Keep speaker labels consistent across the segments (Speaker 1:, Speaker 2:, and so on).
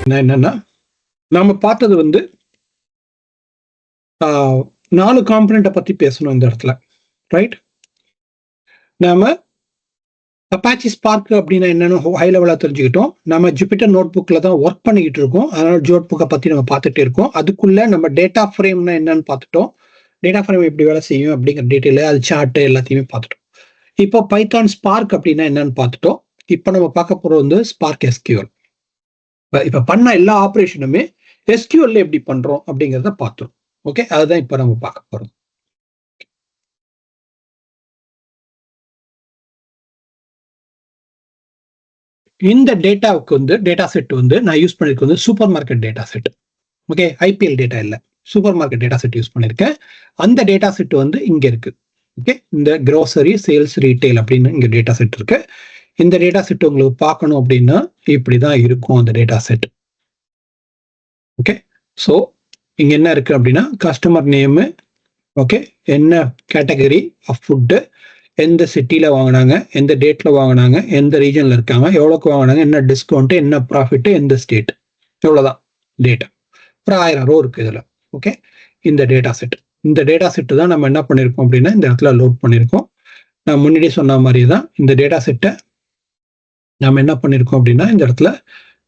Speaker 1: என்னன்னா நாம பார்த்தது வந்து 4 காம்பனண்ட்டை பத்தி பேசணும் இந்த இடத்துல, ரைட்? நாம அப்பாச்சி ஸ்பார்க் அப்படின்னா என்னன்னு ஹை லெவலா தெரிஞ்சுக்கிட்டோம். நம்ம ஜூபிட்டர் நோட் புக்ல தான் ஒர்க் பண்ணிக்கிட்டு இருக்கோம். அதனால நோட் புக்கை பத்தி நம்ம பார்த்துட்டே இருக்கோம். அதுக்குள்ள நம்ம டேட்டா ஃப்ரேம்னா என்னன்னு பார்த்துட்டோம். டேட்டா ஃப்ரேம் எப்படி வேலை செய்யும் அப்படிங்கிற டீட்டெயில், அது சார்ட் எல்லாத்தையுமே பார்த்துட்டோம். இப்போ பைத்தான் ஸ்பார்க் அப்படின்னா என்னன்னு பார்த்துட்டோம். இப்போ நம்ம பார்க்க போறது வந்து ஸ்பார்க் எஸ்கியூஎல். இப்ப பண்ண எல்லா ஆப்ரேஷனுமே எஸ்கியூஎல்ல எப்படி பண்றோம் அப்படிங்கிறத பார்த்துரும். ஓகே, அதுதான் இப்ப நம்ம பார்க்க போறோம். இந்த டேட்டாவுக்கு வந்து டேட்டா செட் வந்து நான் யூஸ் பண்ணிருக்க வந்து super market data set. Okay, IPL data இல்ல, super market data set use பண்ணிருக்கேன். அந்த டேட்டா செட் வந்து இங்க இருக்கு. ஓகே, இந்த கிரோசரி சேல்ஸ் ரீட்டைல் அப்படின்னு இங்க டேட்டா செட் இருக்கு. இந்த டேட்டா செட் உங்களுக்கு பார்க்கணும் அப்படின்னா இப்படிதான் இருக்கும் அந்த டேட்டா செட். ஓகே, ஸோ இங்க என்ன இருக்கு அப்படின்னா கஸ்டமர் நேமு, ஓகே, என்ன கேட்டகரி ஆஃப் ஃபுட்டு, எந்த சிட்டியில் வாங்கினாங்க, எந்த டேட்ல வாங்கினாங்க, எந்த ரீஜன்ல இருக்காங்க, எவ்வளோக்கு வாங்கினாங்க, என்ன டிஸ்கவுண்ட், என்ன ப்ராஃபிட், எந்த ஸ்டேட், இவ்வளோதான் டேட்டா. ஒரு 1000 ரோ இருக்கு இதில். ஓகே, இந்த டேட்டா செட், இந்த டேட்டா செட்டு தான் நம்ம என்ன பண்ணியிருக்கோம் அப்படின்னா இந்த இடத்துல லோட் பண்ணியிருக்கோம். நான் முன்னாடி சொன்ன மாதிரி தான் இந்த டேட்டா செட்டை நம்ம என்ன பண்ணியிருக்கோம் அப்படின்னா இந்த இடத்துல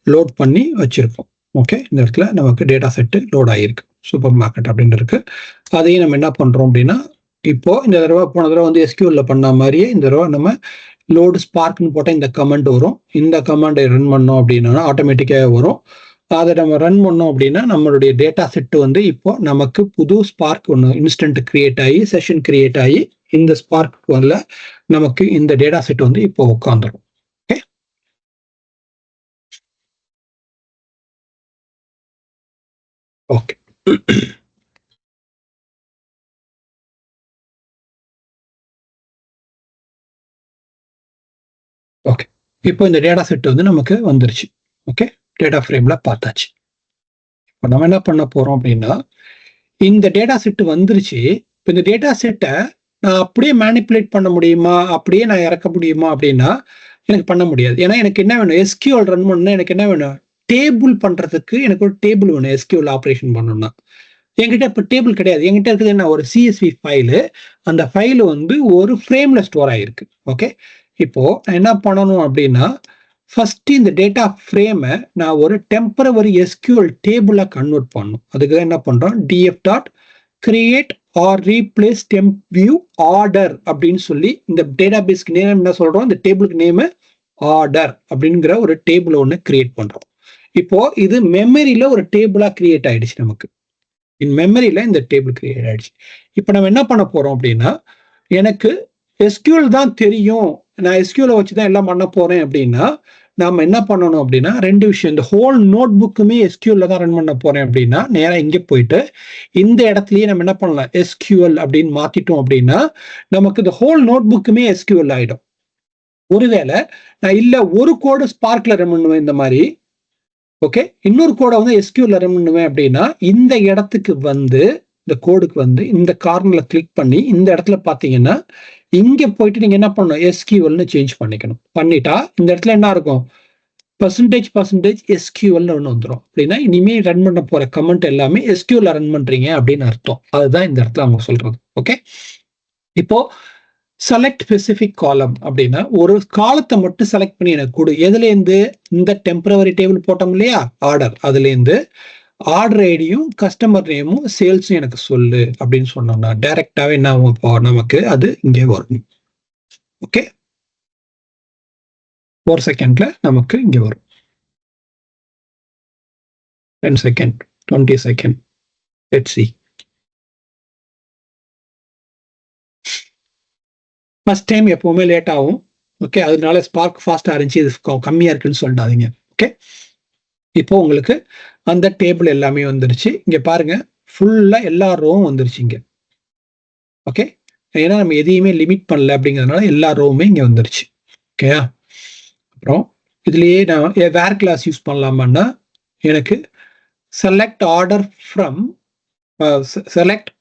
Speaker 1: லோட் பண்ணி வச்சிருக்கோம். ஓகே, இந்த இடத்துல நமக்கு டேட்டா செட்டு லோட் ஆகிருக்கு சூப்பர் மார்க்கெட் அப்படின்னு இருக்கு. அதையும் நம்ம என்ன பண்றோம் அப்படின்னா இப்போ இந்த தடவை போன தடவை வந்து எஸ்கியூஎல்ல பண்ண மாதிரியே இந்த தடவை நம்ம லோடு ஸ்பார்க்னு போட்டால் இந்த கமெண்ட் வரும். இந்த கமெண்டை ரன் பண்ணோம் அப்படின்னா ஆட்டோமேட்டிக்காக வரும். அதை நம்ம ரன் பண்ணோம் அப்படின்னா நம்மளுடைய டேட்டா செட்டு வந்து இப்போ நமக்கு புது ஸ்பார்க் ஒன்று இன்ஸ்டன்ட் கிரியேட் ஆகி செஷன் கிரியேட் ஆகி இந்த ஸ்பார்க் வரல நமக்கு இந்த டேட்டா செட் வந்து இப்போ உட்காந்துரும். ஓகே, ஓகே, இப்போ இந்த டேட்டா செட் வந்து நமக்கு வந்துருச்சு. ஓகே, டேட்டா ஃப்ரேம்ல பார்த்தாச்சு. இப்போ நம்ம என்ன பண்ண போறோம் அப்படின்னா இந்த டேட்டா செட் வந்துருச்சு. இப்போ இந்த டேட்டா செட்டை நான் அப்படியே மேனிப்புலேட் பண்ண முடியுமா, அப்படியே நான் இறக்க முடியுமா அப்படின்னா எனக்கு பண்ண முடியாது. ஏன்னா எனக்கு என்ன வேணும், எஸ்கியூஎல் ரன் பண்ணணும். எனக்கு என்ன வேணும், டேபிள் பண்றதுக்கு எனக்கு ஒரு டேபிள் வேணும். எஸ்கியூஎல் ஆப்ரேஷன் பண்ணணும்னா என்கிட்ட இப்போ டேபிள் கிடையாது. என்கிட்ட இருக்குது என்ன, ஒரு சிஎஸ்வி ஃபைலு. அந்த ஃபைலு வந்து ஒரு ஃப்ரேம்ல ஸ்டோர் ஆகிருக்கு. ஓகே, இப்போ நான் என்ன பண்ணணும் அப்படின்னா ஃபர்ஸ்ட் இந்த டேட்டா ஃப்ரேமை நான் ஒரு டெம்பரவரி எஸ்கியூஎல் டேபிளா கன்வெர்ட் பண்ணணும். அதுக்கு என்ன பண்றோம், DF dot create or replace temp view order அப்படின்னு சொல்லி இந்த டேட்டா பேஸ்க்கு நேம் என்ன சொல்றோம், இந்த டேபிளுக்கு நேம் ஆர்டர் அப்படிங்கிற ஒரு டேபிள் ஒன்று கிரியேட் பண்றோம். இப்போ இது மெமரியில ஒரு டேபிளா கிரியேட் ஆயிடுச்சு. நமக்கு இன் மெமரியில இந்த டேபிள் கிரியேட் ஆயிடுச்சு. இப்போ நம்ம என்ன பண்ண போறோம் அப்படின்னா எனக்கு எஸ்கியூஎல் தான் தெரியும், நான் எஸ்கியூஎல் வச்சுதான் எல்லாம் பண்ண போறேன் அப்படின்னா நாம என்ன பண்ணணும் அப்படின்னா 2 விஷயம். இந்த ஹோல் நோட் புக்குமே எஸ்கியூஎல்ல தான் ரன் பண்ண போறேன் அப்படின்னா நேரா இங்கே போயிட்டு இந்த இடத்துலயே நம்ம என்ன பண்ணலாம், எஸ்கியூஎல் அப்படின்னு மாத்திட்டோம் அப்படின்னா நமக்கு இந்த ஹோல் நோட் புக்குமே எஸ்கியூஎல் ஆயிடும். ஒருவேளை நான் இல்ல ஒரு கோடு ஸ்பார்க்ல ரன் பண்ணுவேன் இந்த மாதிரி, ஓகே, இன்னொரு கோடை வந்து எஸ்கியூஎல்ல ரன் பண்ணுவேன் அப்படின்னா இந்த இடத்துக்கு வந்து இந்த கோடுக்கு வந்து இந்த கார்னர்ல கிளிக் பண்ணி இந்த இடத்துல பாத்தீங்கன்னா இங்க போயிட்டு நீங்க என்ன பண்ணணும், எஸ்கியூஎல்னு சேஞ்ச் பண்ணிக்கணும். பண்ணிட்டா இந்த இடத்துல என்ன இருக்கும், பர்சன்டேஜ் எஸ்கியூஎல் ஒன்று வந்துடும். அப்படின்னா இனிமே ரன் பண்ண போற கமெண்ட் எல்லாமே எஸ்கியூஎல்ல ரன் பண்றீங்க அப்படின்னு அர்த்தம். அதுதான் இந்த இடத்துல அவங்க சொல்றது. ஓகே, இப்போ செலக்ட் ஸ்பெசிபிக் காலம் அப்படின்னா ஒரு காலத்தை மட்டும் செலக்ட் பண்ணி எனக்கு கொடு. எதுல இருந்து, இந்த டெம்பரவரி டேபிள் போட்டோம் இல்லையா ஆர்டர், அதுல இருந்து ஆர்டர் ஐடியும் கஸ்டமர் நேமும் சேல்ஸும் எனக்கு சொல்லு அப்படின்னு சொன்னோம்னா டைரக்டாவே என்ன நமக்கு அது இங்கே வரும். ஓகே, 4 செகண்ட்ல நமக்கு இங்க வரும். 10 second, 20 second, let's see. First time எப்பவுமே லேட் ஆகும். ஓகே, அதனால ஸ்பார்க் ஃபாஸ்டா இருந்துச்சு, இது கம்மியா இருக்குன்னு சொல்லிட்டாதீங்க. ஓகே, இப்போ உங்களுக்கு அந்த டேபிள் எல்லாமே வந்துருச்சு. இங்க பாருங்க, ஃபுல்லா எல்லா ரோவும் வந்துருச்சு இங்க. ஓகே, ஏன்னா நம்ம எதையுமே லிமிட் பண்ணல அப்படிங்கிறதுனால எல்லா ரோவுமே இங்க வந்துருச்சு. ஓகேயா, அப்புறம் இதுலயே நான் வேர் கிளாஸ் யூஸ் பண்ணலாமான்னா எனக்கு select order from select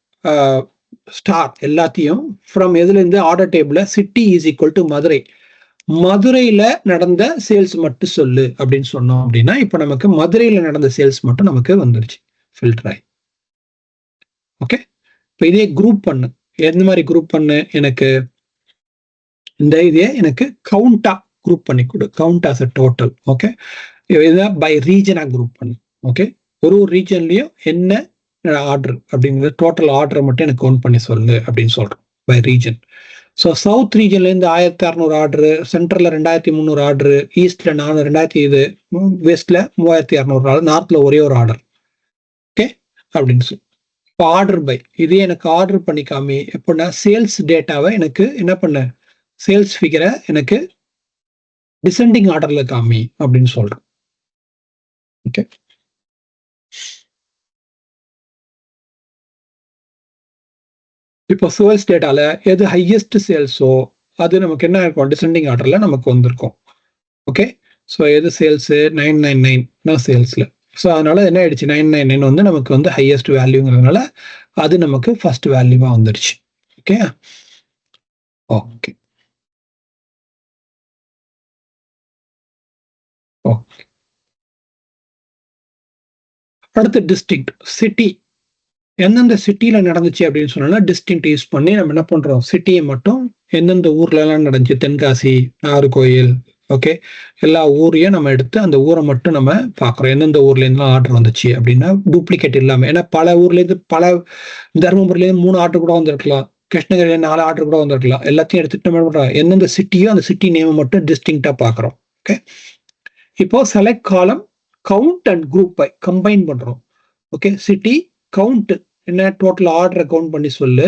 Speaker 1: star எல்லாத்தையும் ஃப்ரம் எதுல இருந்து order table city is equal to Madurai மதுரையில நடந்த சேல்ஸ் மட்டும் சொல்லு அப்படின்னு சொன்னோம் அப்படின்னா இப்ப நமக்கு மதுரையில நடந்த சேல்ஸ் மட்டும் நமக்கு வந்துருச்சு ஃபில்டர் ஆகி. ஓகே, இப்ப இதே குரூப் பண்ணு. எந்த மாதிரி குரூப் பண்ணு? எனக்கு இந்த இதே எனக்கு கவுண்டா குரூப் பண்ணி கொடு. Count as a total. Okay, இதை பை ரீஜனா குரூப் பண்ணு. ஓகே, ஒரு ரீஜன்லயும் என்ன ஆர்டர் அப்படிங்கிறது டோட்டல் ஆர்டரை மட்டும் எனக்கு கவுண்ட் பண்ணி சொல்லு அப்படின்னு சொல்றோம் பை ரீஜன். ஸோ சவுத் ரீஜன்ல இருந்து 1600 ஆர்டரு, சென்ட்ரல்ல 2300 ஆர்டரு, ஈஸ்ட்ல 2000 இது, வெஸ்ட்ல 3200 ஆர்டர், நார்த்ல ஒரே ஒரு ஆர்டர். ஓகே அப்படின்னு சொல்லி இப்போ ஆர்டர் பை இதே எனக்கு ஆர்டர் பண்ணிக்காமி எப்படின்னா சேல்ஸ் டேட்டாவை எனக்கு என்ன பண்ண, சேல்ஸ் ஃபிகரை எனக்கு டிசெண்டிங் ஆர்டர்ல காமி அப்படின்னு சொல்றேன். ஓகே, இப்போ சேல்ஸ் டேட்டால எது ஹையஸ்ட் சேல்ஸோ அது நமக்கு என்ன இருக்கும், டிசெண்டிங் ஆர்டர்ல நமக்கு வந்திருக்கும். ஓகே, ஸோ எது சேல்ஸ் 999 சேல்ஸ்ல. ஸோ அதனால என்ன ஆயிடுச்சு, 999 வந்து நமக்கு வந்து ஹையஸ்ட் வேல்யூங்கிறதுனால அது நமக்கு ஃபர்ஸ்ட் வேல்யூவா வந்துருச்சு. Okay okay okay. அடுத்து டிஸ்ட்ரிக்ட் சிட்டி. எந்தெந்த சிட்டியில நடந்துச்சு அப்படின்னு சொன்னா டிஸ்ட்ரிக்ட் யூஸ் பண்ணி நம்ம என்ன பண்றோம், சிட்டியை மட்டும் எந்தெந்த ஊர்ல எல்லாம் நடந்துச்சு, தென்காசி, நாகர்கோயில், ஓகே, எல்லா ஊரையும் நம்ம எடுத்து அந்த ஊரை மட்டும் நம்ம பாக்குறோம் எந்தெந்த ஊர்ல இருந்துலாம் ஆர்டர் வந்துச்சு அப்படின்னா டூப்ளிகேட் இல்லாம. ஏன்னா பல ஊர்ல இருந்து தருமபுரில இருந்து 3 ஆர்டர் கூட வந்திருக்கலாம், கிருஷ்ணகிரியில 4 ஆர்டர் கூட வந்திருக்கலாம். எல்லாத்தையும் எடுத்துட்டு நம்ம பண்றோம் எந்தெந்த சிட்டியோ அந்த சிட்டி நேம் மட்டும் டிஸ்டிங்டா பாக்குறோம். ஓகே, இப்போ select column count and group by combine பண்றோம். ஓகே, சிட்டி கவுண்ட் என்ன டோட்டல் ஆர்டரை கவுண்ட் பண்ணி சொல்லு.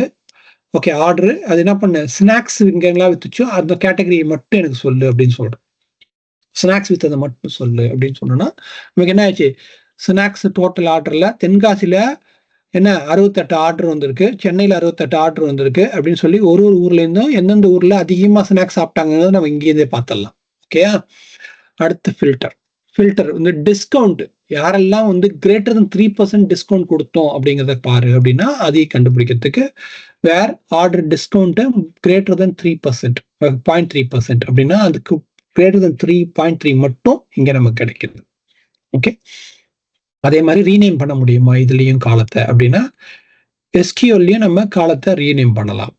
Speaker 1: ஓகே, ஆர்டர் அது என்ன பண்ண, ஸ்நாக்ஸ் இங்கெல்லாம் வித்துச்சோ அந்த கேட்டகரியை மட்டும் எனக்கு சொல்லு அப்படின்னு சொல்றேன். ஸ்நாக்ஸ் வித்ததை மட்டும் சொல்லு அப்படின்னு சொன்னோம்னா நமக்கு என்ன ஆச்சு, ஸ்நாக்ஸ் டோட்டல் ஆர்டர்ல தென்காசியில என்ன 68 ஆர்டர் வந்திருக்கு, சென்னையில 68 ஆர்டர் வந்திருக்கு அப்படின்னு சொல்லி ஒரு ஊர்ல இருந்தும் எந்தெந்த ஊர்ல அதிகமா ஸ்நாக்ஸ் சாப்பிட்டாங்கிறது நம்ம இங்கேருந்தே பார்த்துடலாம். ஓகே, அடுத்து ஃபில்டர். ஃபில்டர் வந்து டிஸ்கவுண்ட் யாரெல்லாம் வந்து கிரேட்டர் தென் 3% டிஸ்கவுண்ட் கொடுத்தோம் அப்படிங்கிறத பாரு அப்படின்னா அதையும் கண்டுபிடிக்கிறதுக்கு வேர் ஆர்டர் டிஸ்கவுண்ட் கிரேட்டர் தென் 3%, 0.3% அப்படின்னா அதுக்கு கிரேட்டர் தென் 3.3 மட்டும் இங்க நமக்கு கிடைக்குது. ஓகே, அதே மாதிரி ரீநேம் பண்ண முடியுமா இதுலயும் காலத்தை அப்படின்னா எஸ்கியூஎல்லயும் நம்ம காலத்தை ரீநேம் பண்ணலாம்.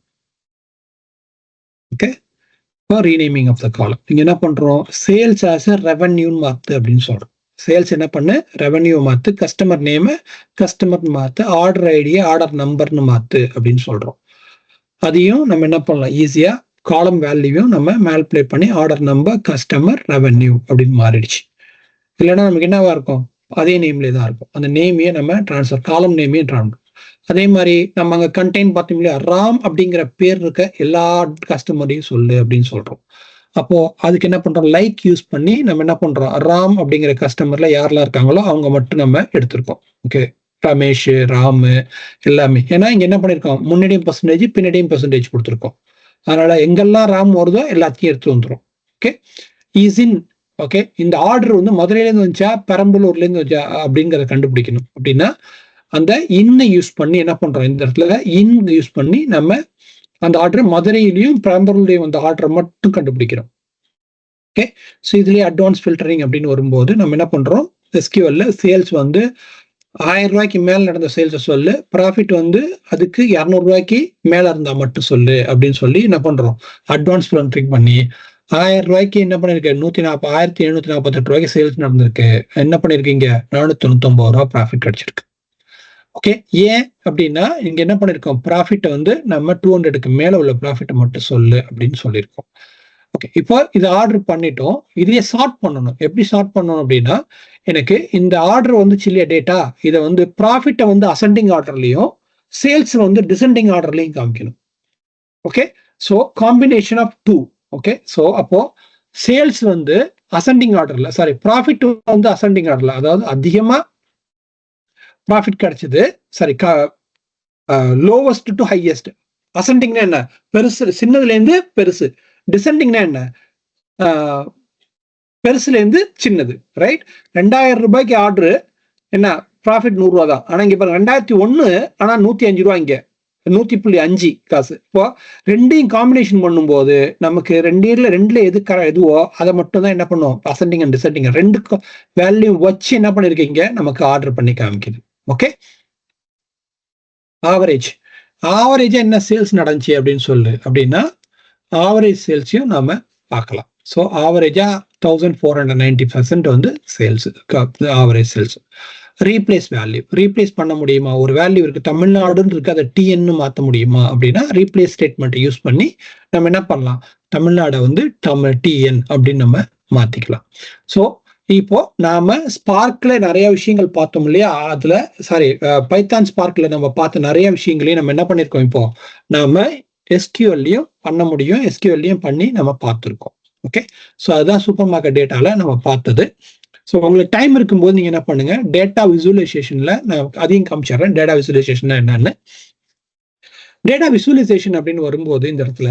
Speaker 1: ஓகே, ரீநேமிங் ஆஃப் த காலம் இங்க என்ன பண்றோம், சேல்ஸ் ஆஸ் அ ரெவன்யூ மாத்து அப்படின்னு சொல்றோம். சேல்ஸ் என்ன பண்ணு, ரெவன்யூ மாத்து, கஸ்டமர் நேம் கஸ்டமர் மாத்து, ஆர்டர் ஐடியா ஆர்டர் நம்பர்னு மாத்து அப்படின்னு சொல்றோம். அதையும் நம்ம என்ன பண்ணலாம், ஈஸியா காலம் வேல்யூவும் நம்ம மேல்பிளே பண்ணி ஆர்டர் நம்பர் கஸ்டமர் ரெவன்யூ அப்படின்னு மாறிடுச்சு. இல்லைன்னா நமக்கு என்னவா இருக்கும், அதே நேம்லேயே தான் இருக்கும். அந்த நேமையே நம்ம டிரான்ஸ்ஃபர், காலம் நேமையே டிரான்ஸ்ஃபர். அதே மாதிரி நம்ம அங்க கண்டெயின் பார்த்தோம் இல்லையா, ராம் அப்படிங்கிற பேர் இருக்க எல்லா கஸ்டமரையும் சொல்லு அப்படின்னு சொல்றோம். அப்போ அதுக்கு என்ன பண்றோம், லைக் யூஸ் பண்ணி நம்ம என்ன பண்றோம், ராம் அப்படிங்கிற கஸ்டமர்ல யாரெல்லாம் இருக்காங்களோ அவங்க மட்டும் நம்ம எடுத்திருக்கோம். ஓகே, ரமேஷ், ராமு எல்லாமே. ஏன்னா இங்க என்ன பண்ணிருக்கோம், முன்னாடியும் பர்சன்டேஜ் பின்னாடியும் பர்சன்டேஜ் கொடுத்துருக்கோம். அதனால எங்கெல்லாம் ராம் வருதோ எல்லாத்தையும் எடுத்து வந்துடும். ஓகே, இன் ஓகே, இந்த ஆர்டர் வந்து மதுரையில இருந்து வந்துச்சா பெரம்பலூர்ல இருந்து வந்துச்சா அப்படிங்கிறத கண்டுபிடிக்கணும். அப்படின்னா அந்த இன்னை யூஸ் பண்ணி என்ன பண்றோம், இந்த இடத்துல இன் யூஸ் பண்ணி நம்ம அந்த ஆர்டர் மதுரையிலையும் பெரம்பலூர்லயும் அந்த ஆர்டரை மட்டும் கண்டுபிடிக்கிறோம். ஓகே, ஸோ இதுலயே அட்வான்ஸ் ஃபில்டரிங் அப்படின்னு வரும்போது நம்ம என்ன பண்றோம், எஸ்கியூஎல்ல சேல்ஸ் வந்து 1000 ரூபாய்க்கு மேல நடந்த சேல்ஸை சொல்லு, ப்ராஃபிட் வந்து அதுக்கு 200 ரூபாய்க்கு மேல இருந்தா மட்டும் சொல்லு அப்படின்னு சொல்லி என்ன பண்றோம், அட்வான்ஸ் ஃபில்டரிங் பண்ணி 1000 ரூபாய்க்கு என்ன பண்ணிருக்கு, 1748 ரூபாய்க்கு சேல்ஸ் நடந்திருக்கு, என்ன பண்ணிருக்கீங்க 499 ரூபாய் ப்ராஃபிட் கிடைச்சிருக்கு. ஓகே, ஏன் அப்படின்னா இங்க என்ன பண்ணிருக்கோம், ப்ராஃபிட் வந்து நம்ம 200க்கு மேல உள்ள ப்ராஃபிட்டை மட்டும் சொல்லு அப்படின்னு சொல்லியிருக்கோம். ஓகே, இப்போ இது ஆர்டர் பண்ணிட்டோம். இதையே சார்ட் பண்ணணும். எப்படி சார்ட் பண்ணணும் அப்படின்னா எனக்கு இந்த ஆர்டர் வந்து சில்லிய டேட்டா இதை வந்து ப்ராஃபிட்டை வந்து அசெண்டிங் ஆர்டர்லயும் சேல்ஸ் வந்து டிசெண்டிங் ஆர்டர்லயும் காமிக்கணும். Okay, so combination of 2. Okay, so அப்போ சேல்ஸ் வந்து அசெண்டிங் ஆர்டர்ல, சாரி ப்ராஃபிட் வந்து அசெண்டிங் ஆர்டர்ல, அதாவது அதிகமா ப்ராஃபிட் கிடைச்சது, சாரி லோவஸ்ட் டு ஹையஸ்ட். அசெண்டிங்னா என்ன, பெருசு சின்னதுல இருந்து பெருசு, டிசெண்டிங்னா என்ன, பெருசுல இருந்து சின்னது. ரைட், 2000 ரூபாய்க்கு ஆர்டர் என்ன ப்ராஃபிட் 100 ரூபா தான். ஆனா இங்க பாருங்க 2001 ஆனா 105 ரூபா இங்க 100.5 காசு. இப்போ ரெண்டையும் காம்பினேஷன் பண்ணும்போது நமக்கு ரெண்டுல எதுவோ அதை மட்டும் தான் என்ன பண்ணுவோம், அசெண்டிங் அண்ட் டிசெண்டிங் ரெண்டு வேல்யூ வச்சு என்ன பண்ணிருக்கீங்க நமக்கு ஆர்டர் பண்ணி காமிக்குது. ஓகே, ஆவரேஜ் என்ன சேல்ஸ் நடந்துச்சு அப்படின்னு சொல்லு அப்படின்னா ஆவரேஜ் சேல்ஸையும் நாம பார்க்கலாம். ஸோ ஆவரேஜா 1490% வந்து சேல்ஸ், ஆவரேஜ் சேல்ஸ். ரீப்ளேஸ் பண்ண முடியுமா, ஒரு வேல்யூ இருக்கு தமிழ்நாடுன்னு இருக்கு அதை டிஎன்னு மாற்ற முடியுமா அப்படின்னா ரீப்ளேஸ் ஸ்டேட்மெண்ட் யூஸ் பண்ணி நம்ம என்ன பண்ணலாம், தமிழ்நாடை வந்து டிஎன் அப்படின்னு நம்ம மாத்திக்கலாம். ஸோ இப்போ நாம ஸ்பார்க்ல நிறைய விஷயங்கள் பார்த்தோம் இல்லையா, அதுல பைத்தான் ஸ்பார்க்ல நம்ம பார்த்த நிறைய விஷயங்களையும் நம்ம என்ன பண்ணிருக்கோம், இப்போ நாம எஸ்கியூஎல்லையும் பண்ண முடியும், எஸ்கியூஎல்லையும் பண்ணி நம்ம பார்த்துருக்கோம். ஓகே, ஸோ அதுதான் சூப்பர் மார்க்கெட் டேட்டால நம்ம பார்த்தது. ஸோ உங்களுக்கு டைம் இருக்கும்போது நீங்க என்ன பண்ணுங்க, டேட்டா விசுவலைசேஷன்ல நான் அதையும் காமிச்சிடுறேன். டேட்டா விசுவலைசேஷன் என்னன்னு, டேட்டா விசுவலைசேஷன் அப்படின்னு வரும்போது இந்த இடத்துல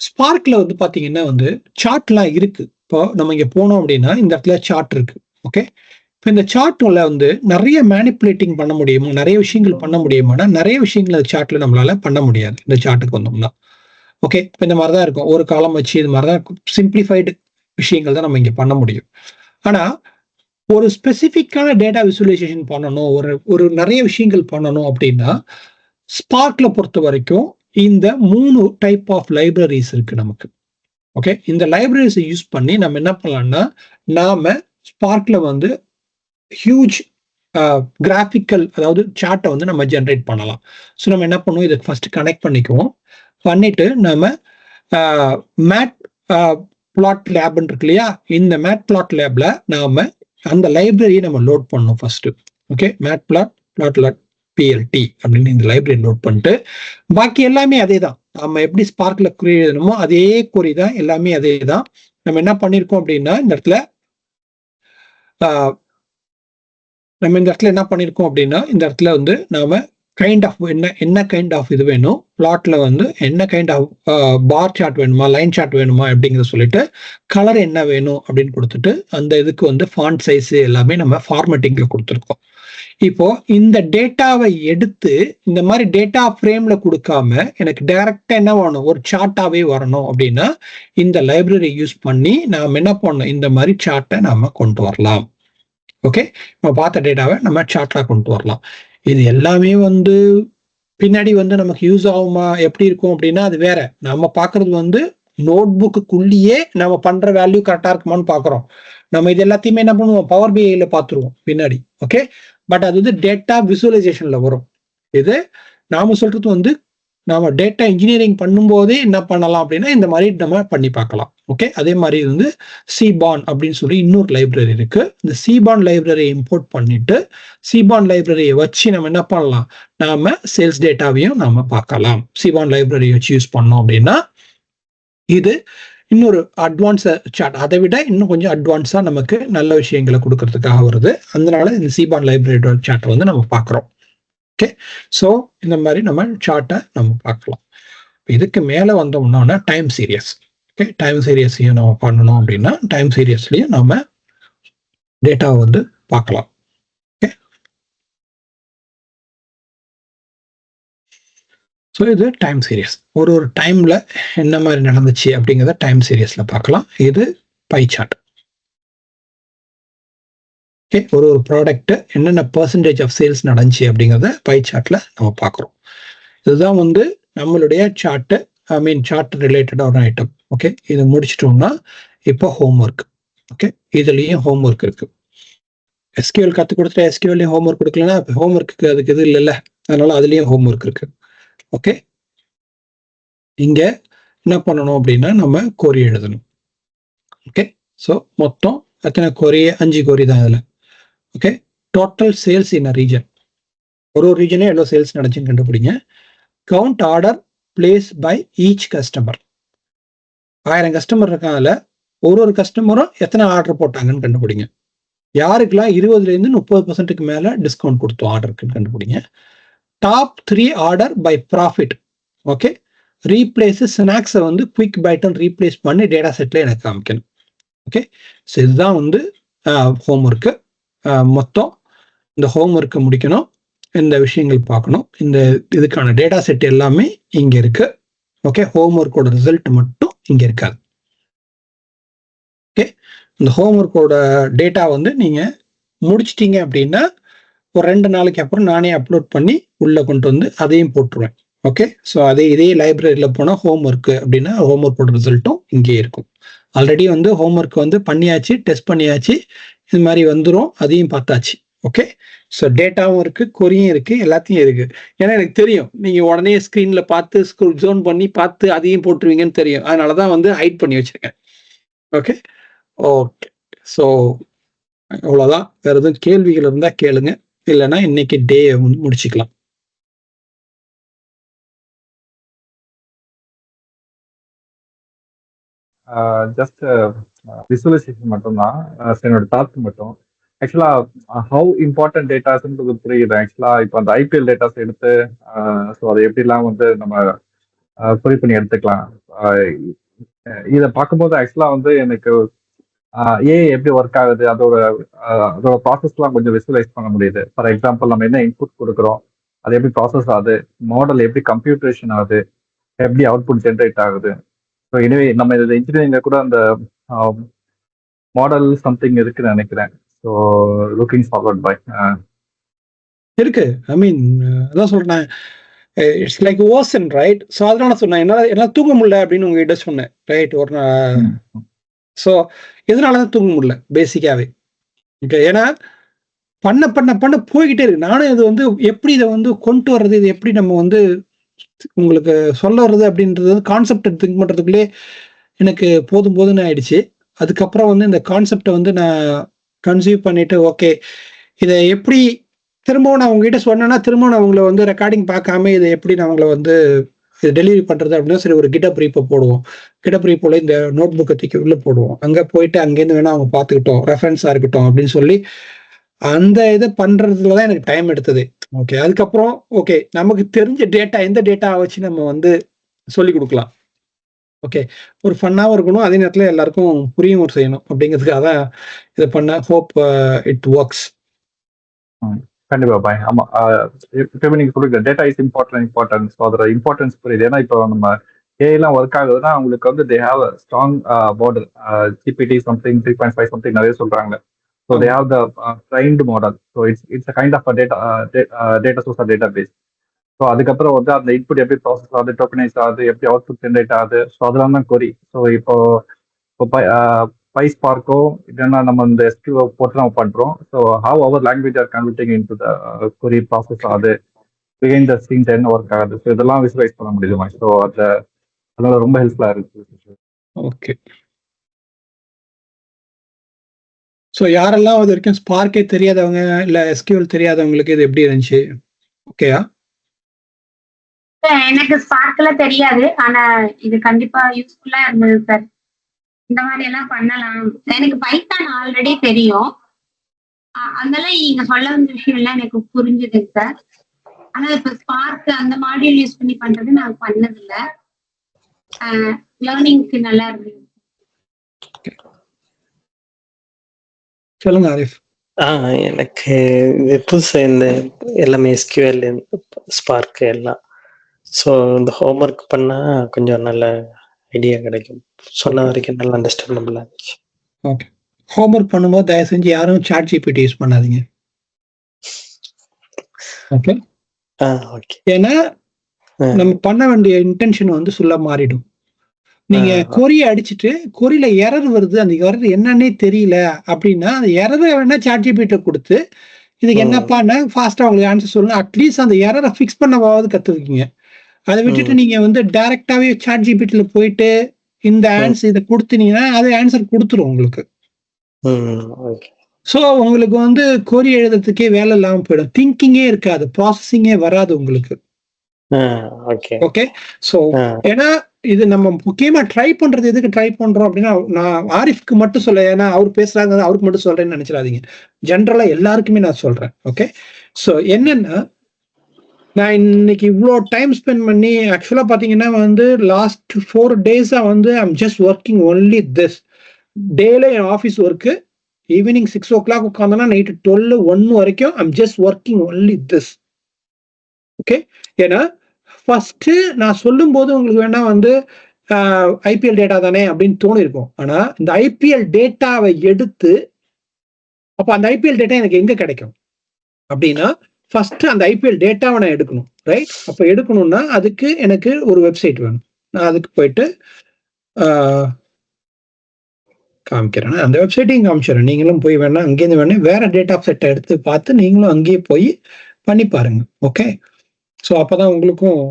Speaker 1: ஸ்பார்க்ல வந்து பாத்தீங்கன்னா வந்து சார்ட்லாம் இருக்கு. இப்போ நம்ம இங்க போனோம் அப்படின்னா இந்த இடத்துல சார்ட் இருக்கு. ஓகே, இப்போ இந்த சார்ட்ல வந்து நிறைய மேனிப்புலேட்டிங் பண்ண முடியுமா, நிறைய விஷயங்கள் பண்ண முடியுமானா நிறைய விஷயங்கள் அந்த சார்ட்ல நம்மளால பண்ண முடியாது. இந்த சார்ட்டுக்கு வந்தோம்னா ஓகே, இப்போ இந்த மாதிரி தான் இருக்கும், ஒரு காலம் வச்சு இது மாதிரி தான் சிம்பிளிஃபைடு விஷயங்கள் தான் நம்ம இங்க பண்ண முடியும். ஆனா ஒரு ஸ்பெசிஃபிக்கான டேட்டா விசுவலைசேஷன் பண்ணணும், ஒரு நிறைய விஷயங்கள் பண்ணணும் அப்படின்னா ஸ்பார்க்ல பொறுத்த வரைக்கும் இந்த 3 டைப் ஆஃப் லைப்ரரிஸ் இருக்கு நமக்கு. ஓகே, இந்த லைப்ரரிஸை யூஸ் பண்ணி நம்ம என்ன பண்ணலாம்னா நாம ஸ்பார்க்ல வந்து ஹியூஜ் கிராஃபிக்கல் அதாவது சார்ட்டை வந்து நம்ம ஜென்ரேட் பண்ணலாம். ஸோ நம்ம என்ன பண்ணுவோம், இதுக்கு ஃபர்ஸ்ட் கனெக்ட் பண்ணிக்குவோம். பண்ணிட்டு நம்ம மேட் பிளாட் லேப்னு இருக்கு இல்லையா, இந்த மேட் பிளாட் லேப்ல நாம அந்த லைப்ரரியை நம்ம லோட் பண்ணணும் first. Okay, mat plot PLT அப்படின்னு இந்த லைப்ரரி லோட் பண்ணிட்டு பாக்கி எல்லாமே அதே தான், நம்ம எப்படி ஸ்பார்க்ல குறி எழுதணுமோ அதே குறி தான், எல்லாமே அதே தான். நம்ம என்ன பண்ணிருக்கோம் அப்படின்னா இந்த இடத்துல என்ன பண்ணிருக்கோம் அப்படின்னா இந்த இடத்துல வந்து நாம கைண்ட் ஆஃப் என்ன கைண்ட் ஆஃப் இது வேணும், பிளாட்ல வந்து என்ன கைண்ட் ஆஃப் பார் சார்ட் வேணுமா, லைன் சார்ட் வேணுமா அப்படிங்கிறத சொல்லிட்டு கலர் என்ன வேணும் அப்படின்னு கொடுத்துட்டு அந்த இதுக்கு வந்து ஃபாண்ட் சைஸ் எல்லாமே நம்ம ஃபார்மேட்டிங்ல கொடுத்துருக்கோம். இப்போ இந்த டேட்டாவை எடுத்து இந்த மாதிரி டேட்டா ஃப்ரேம்ல கொடுக்காம எனக்கு டைரக்டா என்ன வேணும், ஒரு சார்ட்டாவே வரணும் அப்படின்னா இந்த லைப்ரரி யூஸ் பண்ணி நாம என்ன பண்ணணும், இந்த மாதிரி சார்ட்டை நாம கொண்டு வரலாம். ஓகே, நம்ம பார்த்த டேட்டாவை நம்ம சார்ட்ல கொண்டு வரலாம். இது எல்லாமே வந்து பின்னாடி வந்து நமக்கு யூஸ் ஆகுமா எப்படி இருக்கும் அப்படின்னா அது வேற. நம்ம பாக்குறது வந்து நோட் புக்குள்ளேயே நம்ம பண்ற வேல்யூ கரெக்டா இருக்குமான்னு பாக்குறோம். நம்ம இது எல்லாத்தையுமே என்ன பண்ணுவோம், பவர் பிஐல பாத்துருவோம் பின்னாடி. ஓகே, பட் அது வந்து டேட்டா விசுவலைசேஷன்ல வரும். இது நாம சொல்றது வந்து நாம டேட்டா இன்ஜினியரிங் பண்ணும்போதே என்ன பண்ணலாம் அப்படின்னா இந்த மாதிரி நம்ம பண்ணி பார்க்கலாம். ஓகே, அதே மாதிரி வந்து சிபான் அப்படின்னு சொல்லி இன்னொரு லைப்ரரி இருக்கு. இந்த சிபான் லைப்ரரியை இம்போர்ட் பண்ணிட்டு சிபான் லைப்ரரியை வச்சு நம்ம என்ன பண்ணலாம், நாம சேல்ஸ் டேட்டாவையும் நாம பார்க்கலாம். சிபான் லைப்ரரி வச்சு யூஸ் பண்ணோம் அப்படின்னா இது இன்னொரு அட்வான்ஸ் சார்ட், அதை விட இன்னும் கொஞ்சம் அட்வான்ஸா நமக்கு நல்ல விஷயங்களை கொடுக்கறதுக்காக வருது. அதனால இந்த சிபான் லைப்ரரியோட சார்ட்டை வந்து நம்ம பார்க்குறோம். ஓகே, ஸோ இந்த மாதிரி நம்ம சார்ட்டை நம்ம பார்க்கலாம். இதுக்கு மேலே வந்தோம்னா டைம் சீரியஸ். ஓகே, டைம் சீரியஸையும் நம்ம பண்ணணும் அப்படின்னா டைம் சீரியஸ்லையும் நம்ம டேட்டாவை வந்து பார்க்கலாம். ஓகே, ஸோ இது டைம் சீரியஸ், ஒரு டைம்ல என்ன மாதிரி நடந்துச்சு அப்படிங்கிறத டைம் சீரியஸ்ல பார்க்கலாம். இது பை சார்ட். ஓகே, ஒரு ப்ராடக்ட் என்னென்ன பெர்சன்டேஜ் ஆஃப் சேல்ஸ் நடந்துச்சு அப்படிங்கிறத பை சார்ட்ல நம்ம பார்க்குறோம். இதுதான் வந்து நம்மளுடைய சார்ட், சார்ட் ரிலேட்டடான ஐட்டம். ஓகே, இதை முடிச்சிட்டோம்னா இப்போ ஹோம்ஒர்க். ஓகே, இதுலயும் ஹோம்ஒர்க் இருக்கு. எஸ்கியூஎல் கற்றுக் கொடுத்துட்டு எஸ்கியூஎல்லையும் ஹோம்ஒர்க் கொடுக்கலன்னா ஹோம்ஒர்க்கு அதுக்கு இது இல்லைல்ல, அதனால அதுலயும் ஹோம்ஒர்க் இருக்கு. ஓகே, இங்க என்ன பண்ணணும் அப்படின்னா நம்ம கோரி எழுதணும். ஓகே, ஸோ மொத்தம் எத்தனை கோரி, 5 கோரி தான் இதுல. ஓகே, total sales in a region, ஒரு ரீஜனே எவ்வளோ சேல்ஸ் நடந்துச்சுன்னு கண்டுபிடிங்க. Count order place by each customer, 1000 customer இருக்காங்கல்ல, ஒரு கஸ்டமரும் எத்தனை ஆர்டர் போட்டாங்கன்னு கண்டுபிடிங்க. யாருக்கெல்லாம் 20% 30% மேல டிஸ்கவுண்ட் கொடுத்தோம் ஆர்டருக்குன்னு கண்டுபிடிங்க. Top 3 order by profit. Okay, replace ஸ்நாக்ஸை வந்து குவிக் பைட்டன் ரீப்ளேஸ் பண்ணி டேட்டா செட்ல எனக்கு காமிக்கணும். ஓகே, ஸோ இதுதான் வந்து ஹோம்ஒர்க்கு. மொத்தம் இந்த ஹோம்ஒர்க்கை முடிக்கணும். இந்த விஷயங்கள் பார்க்கணும். இந்த இதுக்கான டேட்டா செட் எல்லாமே இங்க இருக்கு. ஓகே, ஹோம்ஒர்க்கோட ரிசல்ட் மட்டும் இங்க இருக்காது. ஓகே, இந்த ஹோம்ஒர்க்கோட டேட்டா வந்து நீங்க முடிச்சிட்டீங்க அப்படின்னா ஒரு 2 நாளைக்கு அப்புறம் நானே அப்லோட் பண்ணி உள்ள கொண்டு வந்து அதையும் போட்டுருவேன். ஓகே, ஸோ இதே லைப்ரரியில போனால் ஹோம்ஒர்க் அப்படின்னா ஹோம்ஒர்க்கோட ரிசல்ட்டும் இங்கே இருக்கும். ஆல்ரெடி வந்து ஹோம்ஒர்க் வந்து பண்ணியாச்சு, டெஸ்ட் பண்ணியாச்சு, இது மாதிரி வந்துடும், அதையும் பார்த்தாச்சு. ஓகே, ஸோ டேட்டாவும் இருக்கு, கொரியும் இருக்கு, எல்லாத்தையும் இருக்கு. ஏன்னா எனக்கு தெரியும் நீங்க உடனே ஸ்கிரீன்ல பார்த்து ஜோன் பண்ணி பார்த்து அதையும் போட்டுருவீங்கன்னு தெரியும். அதனாலதான் வந்து ஹைட் பண்ணி வச்சிருக்கேன். ஓகே ஓகே, ஸோ அவ்வளோதான். வேற எதுவும் கேள்விகள் இருந்தா கேளுங்க, இல்லைன்னா இன்னைக்கு டே வந்து முடிச்சுக்கலாம்.
Speaker 2: ஜஸ்ட் விசுவலைசேஷன் மட்டும்தான், என்னோட தாட் மட்டும். ஆக்சுவலா ஹவு இம்பார்ட்டன்ட் டேட்டாஸ்ன்றது புரியுது. ஆக்சுவலா இப்போ அந்த ஐபிஎல் டேட்டாஸ் எடுத்து ஸோ அதை எப்படிலாம் வந்து நம்ம குறி பண்ணி எடுத்துக்கலாம். இதை பார்க்கும்போது ஆக்சுவலா வந்து எனக்கு எப்படி ஒர்க் ஆகுது, அதோட ப்ராசஸ்லாம் கொஞ்சம் விசுவலைஸ் பண்ண முடியுது. ஃபார் எக்ஸாம்பிள் நம்ம என்ன இன்புட் கொடுக்குறோம், அது எப்படி ப்ராசஸ் ஆகுது, மாடல் எப்படி கம்ப்யூட்டேஷன் ஆகுது, எப்படி அவுட்புட் ஜென்ரேட் ஆகுது. ஸோ எனவே நம்ம இது இன்ஜினியரிங்ல கூட அந்த மாடல் சம்திங் இருக்குன்னு நினைக்கிறேன். ஸோ லுக்கிங் ஃபார்வர்ட் பை
Speaker 1: இருக்கு. ஐ மீன் அதான் சொல்றேன், it's like ocean, right? So அதனால சொன்னேன் என்னால தூங்க முடியல அப்படின்னு உங்ககிட்ட சொன்னேன், ரைட்? ஒரு ஸோ எதனாலதான் தூங்க முடியல பேசிக்காவே. ஓகே, ஏன்னா பண்ண பண்ண பண்ண போய்கிட்டே இருக்கு. நானும் இது வந்து எப்படி இதை வந்து கொண்டு வர்றது, இது எப்படி நம்ம வந்து உங்களுக்கு சொல்ல வர்றது அப்படின்றது கான்செப்ட் திங்க் பண்றதுக்குள்ளே எனக்கு போதும் போதுன்னு ஆயிடுச்சு. அதுக்கப்புறம் வந்து இந்த கான்செப்டை வந்து நான் கன்சீவ் பண்ணிட்டு, ஓகே இதை எப்படி திரும்பவும் நான் உங்ககிட்ட சொன்னேன்னா திரும்பவும் நான் அவங்கள வந்து ரெக்கார்டிங் பார்க்காம இதை எப்படி நான் அவங்கள வந்து டெலிவரி பண்றது அப்படின்னா, சரி ஒரு கிட்டப் ரீப்பை போடுவோம். கிட்டப் ரீப்போல இந்த நோட் புக்கை தூக்கி உள்ள போடுவோம், அங்க போயிட்டு அங்கேருந்து வேணா அவங்க பார்த்துக்கிட்டோம், ரெஃபரன்ஸா இருக்கட்டும் அப்படின்னு சொல்லி அந்த இதை பண்றதுலதான் எனக்கு டைம் எடுத்தது. ஓகே, அதுக்கப்புறம் ஓகே நமக்கு தெரிஞ்ச டேட்டா எந்த டேட்டா வச்சு நம்ம வந்து சொல்லி கொடுக்கலாம். ஓகே, ஒரு ஃபன்னாவும் இருக்கணும், அதே நேரத்தில் எல்லாருக்கும் புரியவும் செய்யணும் அப்படிங்கிறதுக்காக தான் இதை பண்ண. Hope it works.
Speaker 2: கண்டிப்பா பாய். ஆமா, இப்போ நீங்க சொல்லுங்க டேட்டா இஸ் இம்பார்ட்டன்ஸ். ஸோ அதோட இம்பார்ட்டன்ஸ் புரியுது. ஏன்னா இப்போ நம்ம ஏஐலாம் ஒர்க் ஆகுதுன்னா அவங்களுக்கு வந்து they have strong model, GPT something 3.5 something நிறைய சொல்றாங்க. So they have the trained model. So it's a kind of a data source or database. So அதுக்கப்புறம் வந்து அந்த இன்புட் எப்படி ப்ராசஸ் ஆகுது, டோக்கனைஸ் ஆகுது, எப்படி அவுட்புட் ஜென்ரேட் ஆகுது. ஸோ அதெல்லாம் தான் கொரி. ஸோ இப்போ PySparkோ இல்லைன்னா நம்ம இந்த SQL போட்டு நம்ம பண்றோம். So how our language are converting into the query process ஆகுது, பிஹைண்ட் த சீன்ஸ் என்ன ஒர்க் ஆகுது. ஸோ இதெல்லாம் விசுவலைஸ் பண்ண முடியுது. ஸோ அதனால ரொம்ப ஹெல்ப்ஃபுல்லா இருக்கு.
Speaker 1: ஓகே, ஸோ யாரெல்லாம் இது வரைக்கும் ஸ்பார்க்கே தெரியாதவங்க இல்லை SQL தெரியாதவங்களுக்கு இது எப்படி இருந்துச்சு? ஓகேயா?
Speaker 3: எனக்கு ஸ்பார்க்ல தெரியாது, ஆனா இது கண்டிப்பா யூஸ்ஃபுல்லா இருந்தது சார். இந்த மாதிரி எல்லாம் பண்ணலாம். எனக்கு பைத்தான் ஆல்ரெடி தெரியும், அதனால நீங்க சொல்ல வந்த விஷயம் எல்லாம் எனக்கு புரிஞ்சுது சார். ஆனா இப்ப ஸ்பார்க் அந்த மாடியூல் யூஸ் பண்ணி பண்றது நான் பண்ணதில்லை. லேர்னிங்க்கு நல்லா இருந்தது.
Speaker 1: சொல்லுங்க ஆரிஃப்.
Speaker 4: எனக்கு இது புதுசா இந்த எல்லாமே SQL ஸ்பார்க் எல்லாம். ஸோ இந்த ஹோம்ஒர்க் பண்ணா கொஞ்சம் நல்ல ஐடியா கிடைக்கும். சொன்ன வரைக்கும் நல்லா அண்டர்ஸ்டாண்டபிளா இருந்துச்சு.
Speaker 1: ஓகே, ஹோம்ஒர்க் பண்ணும்போது தயவு செஞ்சு யாரும் சாட் ஜிபிடி யூஸ் பண்ணாதீங்க. ஓகே
Speaker 4: ஓகே,
Speaker 1: ஏன்னா நம்ம பண்ண வேண்டிய இன்டென்ஷன் வந்து சொல்ல மாறிடும். நீங்க கொரிய அடிச்சுட்டு கொரியில எரர் வருது, அந்த எரர் என்னன்னே தெரியல அப்படின்னா அந்த எரரை வேணா சாட் ஜிபிடி கொடுத்து இதுக்கு என்னப்பான்னு ஃபாஸ்டா உங்களுக்கு ஆன்சர் சொல்லணும். அட்லீஸ்ட் அந்த எரரை ஃபிக்ஸ் பண்ணவாவது கத்துக்கிங்க. அதை விட்டுட்டு நீங்க வந்து டைரக்டாவே சாட் ஜிபிடில போயிட்டு இந்த ஆன்சர் இதை கொடுத்தீங்கன்னா அது ஆன்சர் கொடுத்துரும் உங்களுக்கு. ஸோ உங்களுக்கு வந்து கொரி எழுதுறதுக்கே வேலை இல்லாம போயிடும், திங்கிங்கே இருக்காது, ப்ராசஸிங்கே வராது உங்களுக்கு. ஓகே, ஸோ ஏன்னா இது நம்ம முக்கியமா ட்ரை பண்றது எதுக்கு ட்ரை பண்றோம் அப்படின்னா, நான் ஆரிஃப்க்கு மட்டும் சொல்ல, ஏன்னா அவர் பேசுறாங்க அவருக்கு மட்டும் சொல்றேன்னு நினைச்சிடாதீங்க, ஜென்ரலா எல்லாருக்குமே நான் சொல்றேன். ஓகே, ஸோ என்னன்னா நான் இன்னைக்கு இவ்வளோ டைம் ஸ்பெண்ட் பண்ணி ஆக்சுவலா பாத்தீங்கன்னா வந்து லாஸ்ட் 4 days வந்து I'm just working only this. டேல என் ஆஃபீஸ் ஒர்க்கு, ஈவினிங் 6 o'clock உட்காந்தோன்னா நைட்டு 12, 1 வரைக்கும் I'm just working only this. Okay, ஏன்னா ஃபர்ஸ்ட் நான் சொல்லும் போது உங்களுக்கு வேணா வந்து ஐபிஎல் டேட்டா தானே அப்படின்னு தோணி இருக்கும். ஆனா இந்த ஐபிஎல் டேட்டாவை எடுத்து அப்ப அந்த ஐபிஎல் டேட்டா எனக்கு எங்க கிடைக்கும் அப்படின்னா, ஃபர்ஸ்ட் அந்த ஐபிஎல் டேட்டாவை நான் எடுக்கணும், ரைட்? அப்ப எடுக்கணும்னா அதுக்கு எனக்கு ஒரு வெப்சைட் வேணும். நான் அதுக்கு போயிட்டு காமிக்கிறேன். அந்த வெப்சைட்டையும் காமிச்சிடறேன். நீங்களும் போய் வேணா அங்கேருந்து வேணா வேற டேட்டா செட்டை எடுத்து பார்த்து நீங்களும் அங்கேயே போய் பண்ணி பாருங்க. ஓகே, ஸோ அப்பதான் உங்களுக்கும்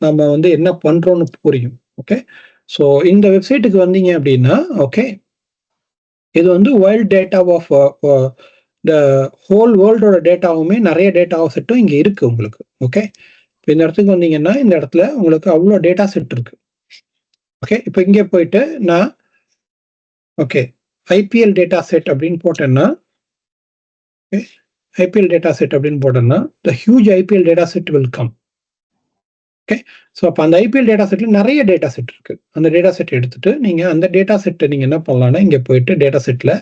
Speaker 1: நம்ம வந்து என்ன பண்றோம்னு புரியும். ஓகே, ஸோ இந்த வெப்சைட்டுக்கு வந்தீங்க அப்படின்னா, ஓகே, இது வந்து wild data of the whole வேர்ல்டோட டேட்டாவுமே நிறைய டேட்டா செட்டும் இங்க இருக்கு உங்களுக்கு. ஓகே, இப்போ இந்த இடத்துக்கு வந்தீங்கன்னா இந்த இடத்துல உங்களுக்கு அவ்வளோ டேட்டா செட் இருக்கு. ஓகே, இப்போ இங்கே போயிட்டு நான் ஓகே ஐபிஎல் டேட்டா செட் அப்படின்னு போட்டேன்னா, ஐபிஎல் டேட்டா செட் அப்படின்னு போட்டேன்னா த huge IPL data set will come. Okay, so அப்போ அந்த ஐபிஎல் டேட்டா செட்ல நிறைய டேட்டா செட் இருக்கு. அந்த டேட்டா செட் எடுத்துட்டு நீங்க அந்த டேட்டா செட்டை நீங்க என்ன பண்ணலாம்னா, இங்க போயிட்டு டேட்டா செட்ல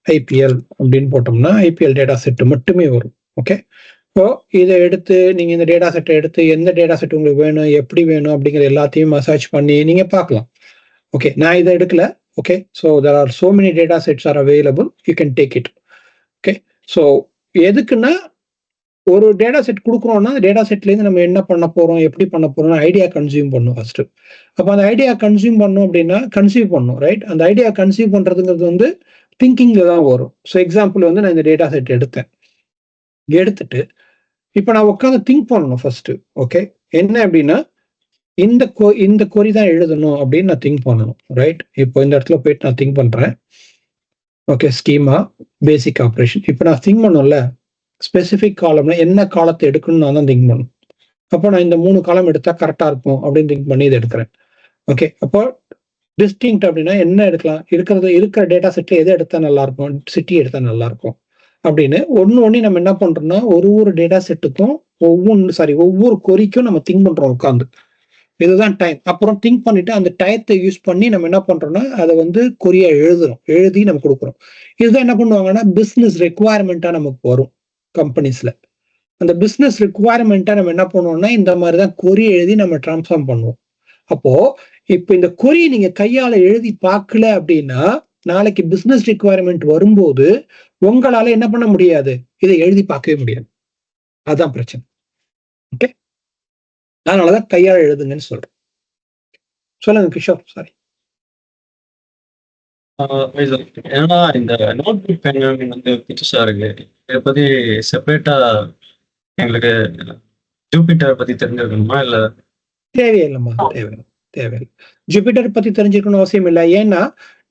Speaker 1: ஐபிஎல் அப்படின்னு போட்டோம்னா ஐபிஎல் டேட்டா செட் மட்டுமே வரும். ஓகே, ஸோ இதை எடுத்து நீங்க இந்த டேட்டா செட்டை எடுத்து எந்த டேட்டா செட் உங்களுக்கு வேணும், எப்படி வேணும் அப்படிங்கிற எல்லாத்தையும் மசாஜ் பண்ணி நீங்க பார்க்கலாம். ஓகே, நான் இதை எடுக்கல. Okay, so there are so many data sets are available, you can take it. Okay, so எதுக்குன்னா ஒரு டேட்டா செட் கொடுக்குறோம்னா டேட்டா செட்லேருந்து நம்ம என்ன பண்ண போறோம், எப்படி பண்ண போறோம், ஐடியா கன்சியூம் பண்ணும் ஃபர்ஸ்ட். அப்போ அந்த ஐடியா கன்சியூம் பண்ணோம் அப்படின்னா கன்சீவ் பண்ணும், ரைட்? அந்த ஐடியா கன்சீவ் பண்றதுங்கிறது வந்து திங்கிங்ல தான் வரும். ஸோ எக்ஸாம்பிள் வந்து நான் இந்த டேட்டா செட் எடுத்துட்டு இப்போ நான் உட்காந்து திங்க் பண்ணணும் ஃபர்ஸ்ட். ஓகே, என்ன அப்படின்னா இந்த கொரி தான் எழுதணும் அப்படின்னு நான் திங்க் பண்ணணும், ரைட்? இப்போ இந்த இடத்துல போயிட்டு நான் திங்க் பண்றேன். ஓகே, ஸ்கீமா பேசிக் ஆப்ரேஷன். இப்போ நான் திங்க் பண்ணல ஸ்பெசிஃபிக் காலம்னா என்ன காலத்தை எடுக்கணும்னு நான் தான் திங்க் பண்ணணும். அப்போ நான் இந்த 3 காலம் எடுத்தா கரெக்டா இருக்கும் அப்படின்னு திங்க் பண்ணி இதை எடுக்கிறேன். ஓகே, அப்போ டிஸ்டிங்க்ட் அப்படின்னா என்ன எடுக்கலாம், இருக்கிற டேட்டா செட்ல எதை எடுத்தா நல்லா இருக்கும், சிட்டி எடுத்தா நல்லா இருக்கும் அப்படின்னு ஒன்னு நம்ம என்ன பண்றோம்னா ஒரு டேட்டா செட்டுக்கும் ஒவ்வொரு கொரிக்கும் நம்ம திங்க் பண்றோம் உட்காந்து. இதுதான் டைம். அப்புறம் திங்க் பண்ணிட்டு அந்த டயத்தை யூஸ் பண்ணி நம்ம என்ன பண்றோம்னா அதை வந்து கொரியா எழுதி நம்ம கொடுக்குறோம். இதுதான் என்ன பண்ணுவாங்கன்னா பிசினஸ் ரெக்குவயர்மெண்டா நமக்கு வரும் கம்பெனிஸ்ல. அந்த பிசினஸ் ரெக்குவயர்மெண்டா நம்ம என்ன பண்ணுவோம்னா இந்த மாதிரிதான் கொரி எழுதி நம்ம டிரான்ஸ்ஃபார்ம் பண்ணுவோம். அப்போ இப்போ இந்த கொரி நீங்க கையால எழுதி பார்க்கல அப்படின்னா நாளைக்கு பிசினஸ் ரெக்குவயர்மெண்ட் வரும்போது உங்களால என்ன பண்ண முடியாது, இதை எழுதி பார்க்கவே முடியாது. அதுதான் பிரச்சனை. ஓகே, அதனாலதான் கையால் எழுதுங்கன்னு சொல்றேன். சொல்லுங்க கிஷோர். சாரி.
Speaker 5: ஏன்னா இந்த நோட் புக் பென் வந்து புதுசா இருக்கு. இதை பத்தி செப்பரேட்டா எங்களுக்கு ஜூபிட்டர் பத்தி தெரிஞ்சிருக்கணுமா இல்ல?
Speaker 1: தேவையில்லைம்மா, தேவையில்லை. ஜூபிட்டர் பத்தி தெரிஞ்சுக்கணும் அவசியம் இல்லை. ஏன்னா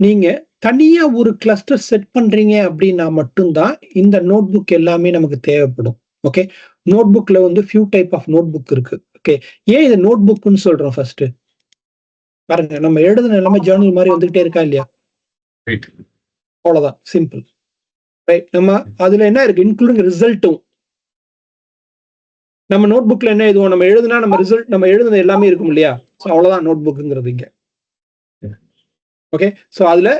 Speaker 1: நீங்க தனியா ஒரு கிளஸ்டர் செட் பண்றீங்க அப்படின்னா மட்டும்தான் இந்த நோட் புக் எல்லாமே நமக்கு தேவைப்படும். ஓகே, நோட் புக்ல வந்து few type of notebook இருக்கு. ஓகே, ஏன் இது நோட் புக்னு சொல்றோம் ஃபர்ஸ்ட் பாருங்க. நம்ம எழுதுன எல்லாமே ஜேர்னல் மாதிரி வந்துகிட்டே இருக்கா இல்லையா? அவ்வளவுதான், சிம்பிள், ரைட்? நம்ம அதுல என்ன இருக்கு, இன்க்ளூடிங் ரிசல்ட்டும் நம்ம நோட் புக்ல என்ன எழுதுவோம், நம்ம எழுதுனா நம்ம ரிசல்ட் நம்ம எழுதுனது எல்லாமே இருக்கும் இல்லையா? ஸோ அவ்வளவுதான் நோட் புக்குங்கிறது இங்க. ஓகே, ஸோ அதுல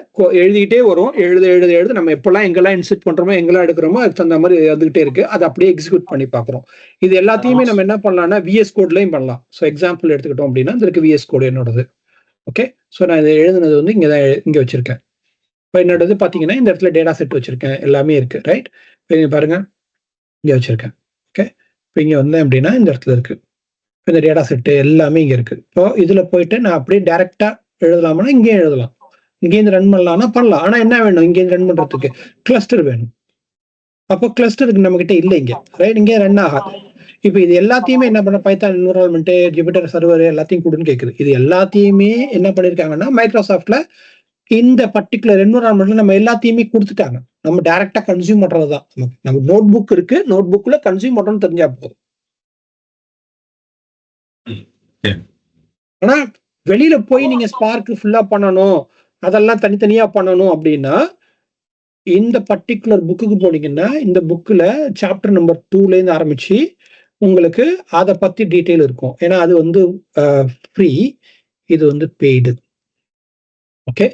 Speaker 1: எழுதிக்கிட்டே வரும், எழுத நம்ம எப்பெல்லாம் எங்கெல்லாம் இன்செர்ட் பண்றோமோ எங்கெல்லாம் எடுக்கிறோமோ அதுக்கு தகுந்த மாதிரி வந்துகிட்டே இருக்கு. அதை அப்படியே எக்ஸிக்யூட் பண்ணி பார்க்குறோம். இது எல்லாத்தையுமே நம்ம என்ன பண்ணலாம்னா விஎஸ் கோட்லயும் பண்ணலாம். ஸோ எக்ஸாம்பிள் எடுத்துக்கிட்டோம் அப்படின்னா இதுக்கு விஎஸ் கோடு என்னோடது. ஓகே, ஸோ நான் இதை எழுதுனது வந்து இங்க வச்சிருக்கேன். இப்போ என்னோடது பார்த்தீங்கன்னா இந்த இடத்துல டேட்டா செட் வச்சிருக்கேன், எல்லாமே இருக்கு, ரைட்? இப்போ இங்க பாருங்க இங்க வச்சிருக்கேன். ஓகே, இப்போ இங்க வந்தேன் அப்படின்னா இந்த இடத்துல இருக்கு இந்த டேட்டா செட்டு எல்லாமே இங்க இருக்கு. இப்போ இதுல போயிட்டு நான் அப்படியே டைரக்டா எழுதலாம்னா இங்கேயும் எழுதலாம், இங்கேருந்து ரன் பண்ணலாம்னா பண்ணலாம். ஆனா என்ன வேணும், இங்கேருந்து ரன் பண்றதுக்கு கிளஸ்டர் வேணும். அப்போ கிளஸ்டருக்கு நம்ம கிட்ட இல்லை இங்க, ரைட்? இங்கே ரன் ஆகாது. இப்போ இது எல்லாத்தையுமே என்ன பண்ண பைத்தான் என்விரான்மெண்ட், ஜூபிட்டர் சர்வர் எல்லாத்தையும் கொடுன்னு கேட்குது. இது எல்லாத்தையுமே என்ன பண்ணிருக்காங்கன்னா மைக்ரோசாஃப்ட்ல இந்த பர்டிகுலர் என்விரான்மெண்ட்ல நம்ம எல்லாத்தையுமே கொடுத்துட்டாங்க. நம்ம டைரக்டா கன்சியூம் பண்றதுதான். நம்ம நோட் புக் இருக்கு, நோட் புக்ல கன்சியூம் பண்றோம்னு தெரிஞ்சா போதும். ஆனா வெளியில போய் நீங்க ஸ்பார்க் ஃபுல்லா பண்ணணும், அதெல்லாம் தனித்தனியா பண்ணணும் அப்படின்னா இந்த பர்டிகுலர் புக்குக்கு போனீங்கன்னா இந்த புக்ல சாப்டர் நம்பர் 2ல இருந்து ஆரம்பிச்சு உங்களுக்கு அதை பத்தி டீட்டெயில் இருக்கும். ஏன்னா அது வந்து ஃப்ரீ, இது வந்து பெய்டு. ஓகே,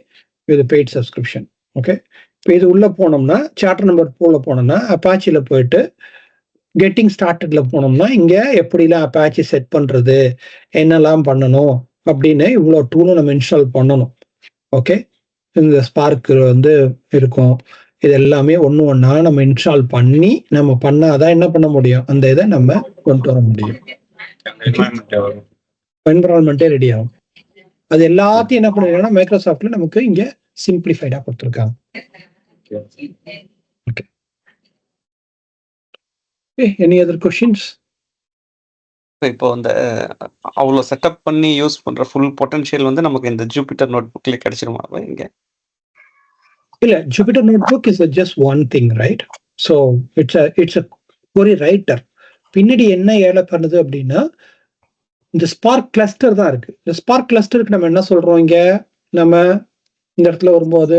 Speaker 1: இது பெய்ட் சப்ஸ்கிரிப்ஷன். ஓகே, இப்போ இது உள்ள போனோம்னா சாப்டர் நம்பர் 4ல போனோம்னா அப்பாச்சில போயிட்டு கெட்டிங் ஸ்டார்டட்ல போனோம்னா இங்க எப்படிலாம் அப்பாச்சி செட் பண்றது, என்னெல்லாம் பண்ணணும் அப்படின்னு இவ்வளோ டூலும் நம்ம இன்ஸ்டால் பண்ணணும். ஓகே, இந்த ஸ்பார்க் வந்து இருக்கும். இது எல்லாமே ஒன்று ஒன்றா நம்ம இன்ஸ்டால் பண்ணி நம்ம பண்ணாதான் என்ன பண்ண முடியும், அந்த இதை நம்ம கொண்டு வர முடியும். என்விரான்மெண்ட்டே ரெடி ஆகும். அது எல்லாத்தையும் என்ன பண்ணிருக்காங்கன்னா மைக்ரோசாஃப்ட்ல நமக்கு இங்க சிம்பிளிஃபைடா கொடுத்துருக்காங்க. Okay, any other questions?
Speaker 6: இப்போ அந்த அவ்வளோ செட்டப் பண்ணி யூஸ் பண்ற ஃபுல் பொட்டன்ஷியல் வந்து நமக்கு இந்த ஜூபிட்டர் நோட் புக்ல கிடைச்சிருமா இங்க?
Speaker 1: இல்ல, Jupiter notebook is just one thing, right? So it's ஒரு ரைட்டர். பின்னாடி என்ன ஏழை பண்ணுது அப்படின்னா இந்த ஸ்பார்க் கிளஸ்டர் தான் இருக்கு. இந்த ஸ்பார்க் கிளஸ்டருக்கு நம்ம என்ன சொல்றோம், இங்க நம்ம இந்த இடத்துல வரும்போது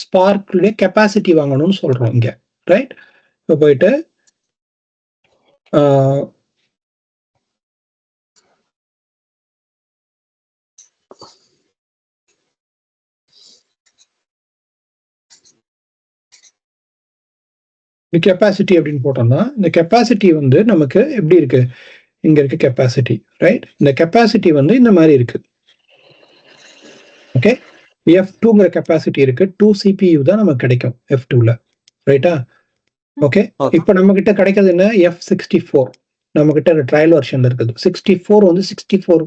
Speaker 1: ஸ்பார்க்குடைய கெப்பாசிட்டி வாங்கணும்னு சொல்றோம் இங்க, ரைட்? இப்போ போயிட்டு இந்த கெப்பாசிட்டி அப்படின்னு போட்டோம்னா இந்த கெப்பாசிட்டி வந்து நமக்கு எப்படி இருக்கு, இங்க இருக்கு கெப்பாசிட்டி, ரைட்? இந்த கெப்பாசிட்டி வந்து இந்த மாதிரி இருக்கு. ஓகே, F2ங்கிற கெப்பாசிட்டி இருக்கு. 2 CPU தான் நமக்கு கிடைக்கும் F2ல, ரைட்டா? ஓகே, இப்போ நம்ம கிட்ட கிடைக்கிறது என்ன, F64 நம்ம கிட்ட ட்ரையல் வெர்ஷன்ல இருக்குது. 64 வந்து 64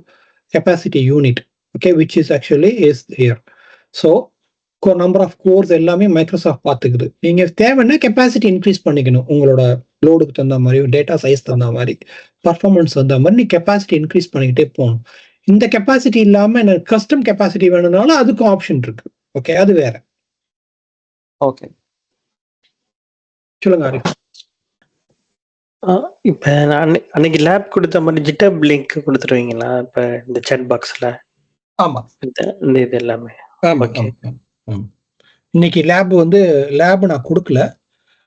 Speaker 1: capacity unit. Okay, which is actually is here. So number of course எல்லாமே மைக்ரோசாஃப்ட் பார்த்துக்குது. நீங்க தேவைன்னா கெப்பாசிட்டி இன்க்ரீஸ் பண்ணிக்கணும். உங்களோட லோடுக்கு தகுந்த மாதிரி, டேட்டா சைஸ் தகுந்த மாதிரி, பர்ஃபார்மன்ஸ் தகுந்த மாதிரி நீ கெப்பாசிட்டி இன்க்ரீஸ் பண்ணிக்கிட்டே போகணும். இந்த கெப்பாசிட்டி இல்லாம எனக்கு கஸ்டம் கெப்பாசிட்டி வேணும்னாலும் அதுக்கும் ஆப்ஷன் இருக்கு. ஓகே, அது வேற.
Speaker 6: ஓகே,
Speaker 1: சொல்லுங்க ஆரிஃப்.
Speaker 4: இப்ப அன்னைக்கு லேப் கொடுத்த மாதிரி ஜிட்டப் லிங்க் கொடுத்துருவீங்களா இப்ப இந்த சாட் பாக்ஸ்ல?
Speaker 1: ஆமா,
Speaker 4: இந்த இது எல்லாமே. Okay.
Speaker 1: இன்னைக்கு லேப் நான் கொடுக்கல.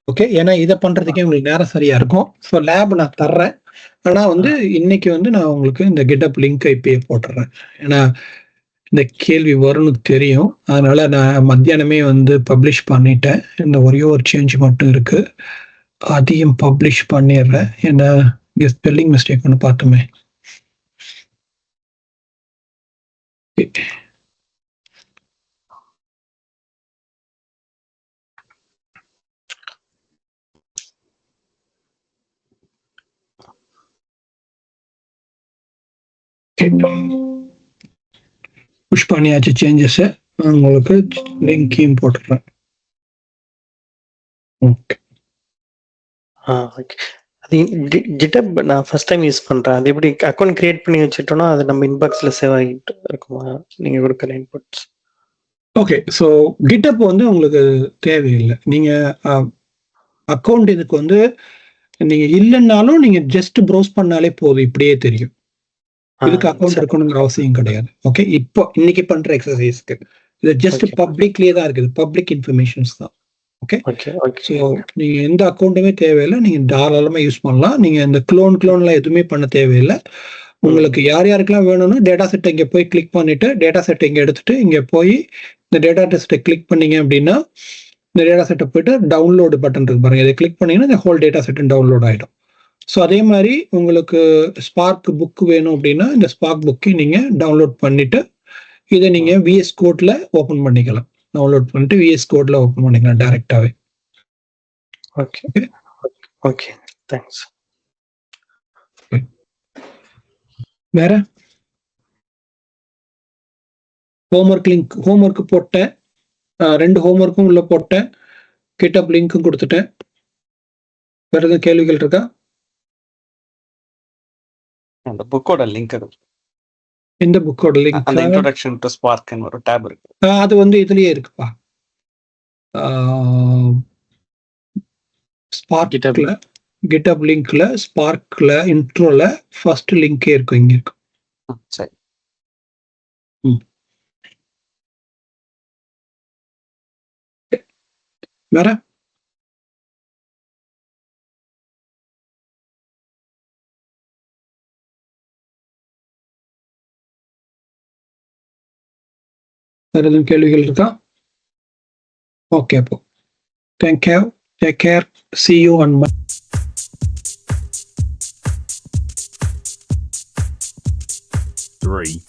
Speaker 1: ஓகே, ஏன்னா இதை பண்றதுக்கே உங்களுக்கு நேரம் சரியா இருக்கும். ஸோ லேப் நான் தர்றேன். ஆனா இன்னைக்கு நான் உங்களுக்கு இந்த கெட்டப் லிங்க் இப்பயே போட்டுறேன். ஏன்னா இந்த கேள்வி வரும்னு தெரியும். அதனால நான் மத்தியானமே பப்ளிஷ் பண்ணிட்டேன். இந்த ஒரே ஒரு சேஞ்ச் மட்டும் இருக்கு, அதையும் பப்ளிஷ் பண்ணிடுறேன். ஏன்னா இங்க ஸ்பெல்லிங் மிஸ்டேக் ஒன்று பார்த்துமே. புஷ் பண்ணியாச்சு சேஞ்சஸ். உங்களுக்கு லிங்கையும் போட்டுறேன். ஓகே,
Speaker 4: அது ஜிட்டப் நான் ஃபர்ஸ்ட் டைம் யூஸ் பண்றேன். அது எப்படி அக்கௌண்ட் கிரியேட் பண்ணி வச்சுட்டோம்னா அது நம்ம இன்பாக்ஸ்ல சேவ் ஆகிட்டு இருக்குமா நீங்க கொடுக்குற இன்புட்ஸ்?
Speaker 1: ஓகே, ஸோ கிட்டப் உங்களுக்கு தேவையில்லை. நீங்க அக்கௌண்ட் இதுக்கு நீங்க இல்லைன்னாலும் நீங்க ஜஸ்ட் ப்ரௌஸ் பண்ணாலே போதும், இப்படியே தெரியும். இதுக்கு அக்கௌண்ட் இருக்கணுங்கிற அவசியம் கிடையாது. ஓகே, இப்போ இன்னைக்கு பண்ற எக்ஸசைஸ்க்கு இது ஜஸ்ட் பப்ளிக்லயே தான் இருக்குது, பப்ளிக் இன்ஃபர்மேஷன்ஸ் தான். ஓகே, ஸோ நீங்க எந்த அக்கௌண்ட்டுமே தேவையில்லை, நீங்க தாராளமா யூஸ் பண்ணலாம். நீங்க இந்த க்ளோன்லாம் எதுவுமே பண்ண தேவையில்லை. உங்களுக்கு யார் யாருக்கெல்லாம் வேணும்னா டேட்டா செட்டை இங்க போய் கிளிக் பண்ணிட்டு டேட்டா செட்டை இங்க எடுத்துட்டு இங்க போய் இந்த டேட்டா செட்டை கிளிக் பண்ணீங்க அப்படின்னா இந்த டேட்டா செட்டை போயிட்டு டவுன்லோடு பட்டன் இருக்கு பாருங்க, இதை கிளிக் பண்ணீங்கன்னா இந்த ஹோல் டேட்டா செட் டவுன்லோட் ஆயிடும். ஸோ அதே மாதிரி உங்களுக்கு ஸ்பார்க் புக் வேணும் அப்படின்னா இந்த ஸ்பார்க் புக்கை நீங்க டவுன்லோட் பண்ணிட்டு இதை நீங்க VS கோட்ல ஓபன் பண்ணிக்கலாம். டவுன்லோட் பண்ணிட்டு VS கோட்ல ஓபன் பண்ணிக்கலாம் டைரக்டாவே.
Speaker 4: Okay okay, thanks.
Speaker 1: வேற ஹோம்ஒர்க் லிங்க், ஹோம்ஒர்க் போட்டேன், 2 ஹோம்ஒர்க்கும் உள்ள போட்டேன், கிட்டப் லிங்க்கும் கொடுத்துட்டேன். வேற எதுவும் கேள்விகள் இருக்கா?
Speaker 6: அந்த புக்கோட லிங்க்
Speaker 1: இந்த புக்கோட லிங்க்
Speaker 6: அந்த இன்ட்ரோடக்ஷன் டு ஸ்பார்க் ன்னு ஒரு டாப் இருக்கு.
Speaker 1: அது இதுலயே இருக்குப்பா. ஸ்பார்க்ல கிட்டப் லிங்க்ல ஸ்பார்க்ல இன்ட்ரோல ஃபர்ஸ்ட் லிங்கே இருக்கும், இங்க இருக்கு.
Speaker 6: சரி,
Speaker 1: வேற எதுவும் கேள்விகள் இருக்கா? ஓகே, அப்போ thank you, take care, see you on
Speaker 7: 3.